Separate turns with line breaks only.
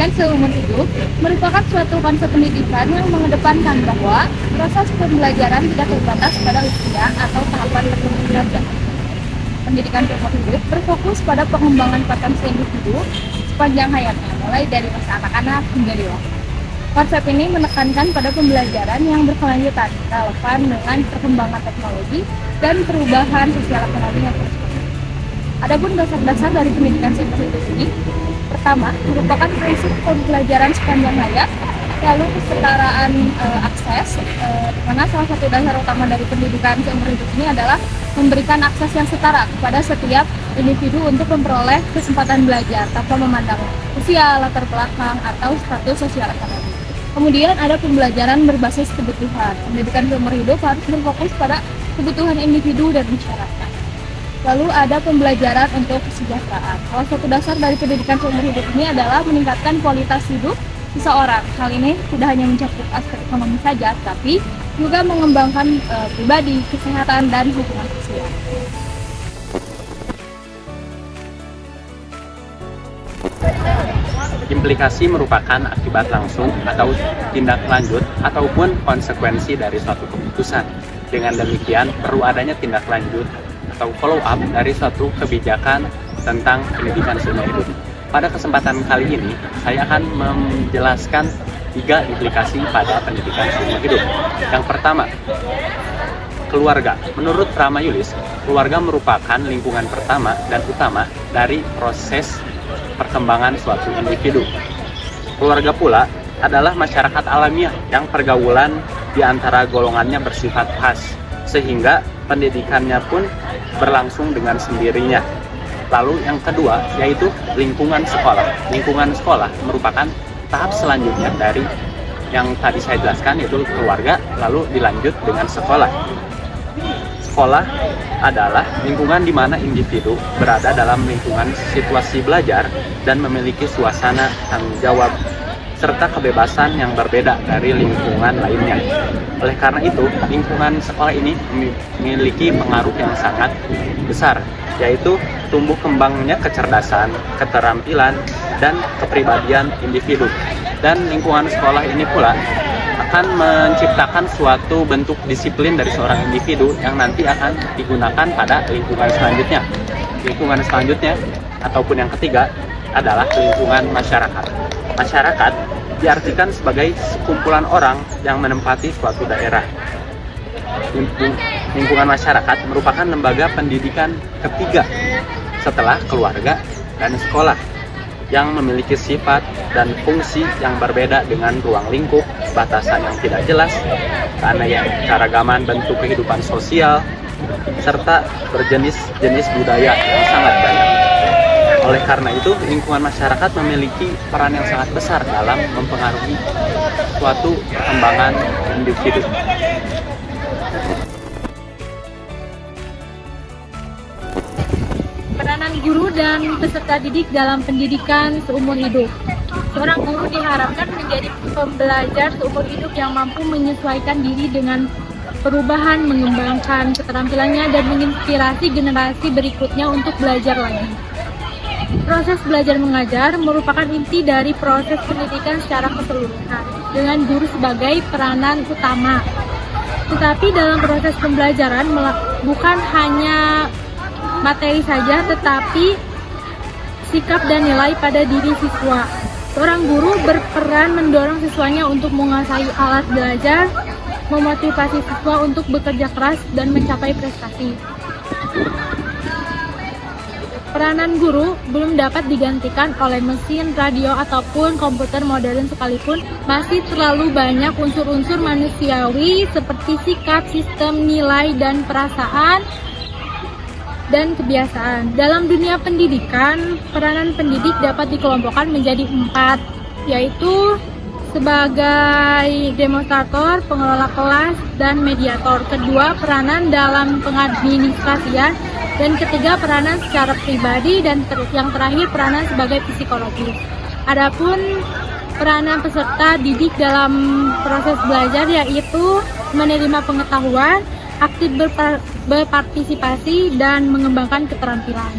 pendidikan seumur hidup merupakan suatu konsep pendidikan yang mengedepankan bahwa proses pembelajaran tidak terbatas pada usia atau tahapan tertentu saja. Pendidikan seumur hidup berfokus pada pengembangan potensi individu sepanjang hayatnya, mulai dari masa anak-anak hingga dewasa. Konsep ini menekankan pada pembelajaran yang berkelanjutan, relevan dengan perkembangan teknologi dan perubahan sosial ekonomi yang terus berkembang. Adapun dasar-dasar dari pendidikan seumur hidup ini, pertama, merupakan prinsip pembelajaran sepanjang hayat, lalu kesetaraan akses, di mana salah satu dasar utama dari pendidikan seumur hidup ini adalah memberikan akses yang setara kepada setiap individu untuk memperoleh kesempatan belajar tanpa memandang usia, latar belakang, atau status sosial ekonomi. Kemudian ada pembelajaran berbasis kebutuhan. Pendidikan seumur hidup harus berfokus pada kebutuhan individu dan masyarakat. Lalu ada pembelajaran untuk kesejahteraan. Salah satu dasar dari pendidikan seumur hidup ini adalah meningkatkan kualitas hidup seseorang. Hal ini tidak hanya mencakup aspek ekonomi saja, tapi juga mengembangkan pribadi, kesehatan, dan hubungan sosial.
Implikasi merupakan akibat langsung atau tindak lanjut ataupun konsekuensi dari suatu keputusan. Dengan demikian, perlu adanya tindak lanjut atau follow up dari suatu kebijakan tentang pendidikan seumur hidup. Pada kesempatan kali ini, saya akan menjelaskan 3 implikasi pada pendidikan seumur hidup. Yang pertama, keluarga. Menurut Rama Yulis, keluarga merupakan lingkungan pertama dan utama dari proses perkembangan suatu individu. Keluarga pula adalah masyarakat alamiah yang pergaulan di antara golongannya bersifat khas, sehingga pendidikannya pun berlangsung dengan sendirinya. Lalu yang kedua yaitu lingkungan sekolah. Lingkungan sekolah merupakan tahap selanjutnya dari yang tadi saya jelaskan, yaitu keluarga, lalu dilanjut dengan sekolah. Sekolah adalah lingkungan di mana individu berada dalam lingkungan situasi belajar dan memiliki suasana tanggung jawab serta kebebasan yang berbeda dari lingkungan lainnya. Oleh karena itu, lingkungan sekolah ini memiliki pengaruh yang sangat besar, yaitu tumbuh kembangnya kecerdasan, keterampilan, dan kepribadian individu. Dan lingkungan sekolah ini pula akan menciptakan suatu bentuk disiplin dari seorang individu yang nanti akan digunakan pada lingkungan selanjutnya. Lingkungan selanjutnya, ataupun yang ketiga, adalah lingkungan masyarakat. Masyarakat diartikan sebagai sekumpulan orang yang menempati suatu daerah. Lingkungan masyarakat merupakan lembaga pendidikan ketiga setelah keluarga dan sekolah, yang memiliki sifat dan fungsi yang berbeda dengan ruang lingkup, batasan yang tidak jelas, keanekaragaman bentuk kehidupan sosial, serta berjenis-jenis budaya yang sangat banyak. Oleh karena itu, lingkungan masyarakat memiliki peran yang sangat besar dalam mempengaruhi suatu perkembangan individu.
Peranan guru dan peserta didik dalam pendidikan seumur hidup. Seorang guru diharapkan menjadi pembelajar seumur hidup yang mampu menyesuaikan diri dengan perubahan, mengembangkan keterampilannya, dan menginspirasi generasi berikutnya untuk belajar lagi. Proses belajar mengajar merupakan inti dari proses pendidikan secara keseluruhan, dengan guru sebagai peranan utama. Tetapi dalam proses pembelajaran bukan hanya materi saja, tetapi sikap dan nilai pada diri siswa. Seorang guru berperan mendorong siswanya untuk menguasai alat belajar, memotivasi siswa untuk bekerja keras dan mencapai prestasi. Peranan guru belum dapat digantikan oleh mesin, radio, ataupun komputer modern sekalipun. Masih terlalu banyak unsur-unsur manusiawi seperti sikap, sistem, nilai, dan perasaan, dan kebiasaan. Dalam dunia pendidikan, peranan pendidik dapat dikelompokkan menjadi 4, yaitu sebagai demonstrator, pengelola kelas, dan mediator. Kedua, peranan dalam pengadministrasian, dan ketiga, peranan secara pribadi, dan yang terakhir, peranan sebagai psikologis. Adapun peranan peserta didik dalam proses belajar yaitu menerima pengetahuan, aktif berpartisipasi, dan mengembangkan keterampilan.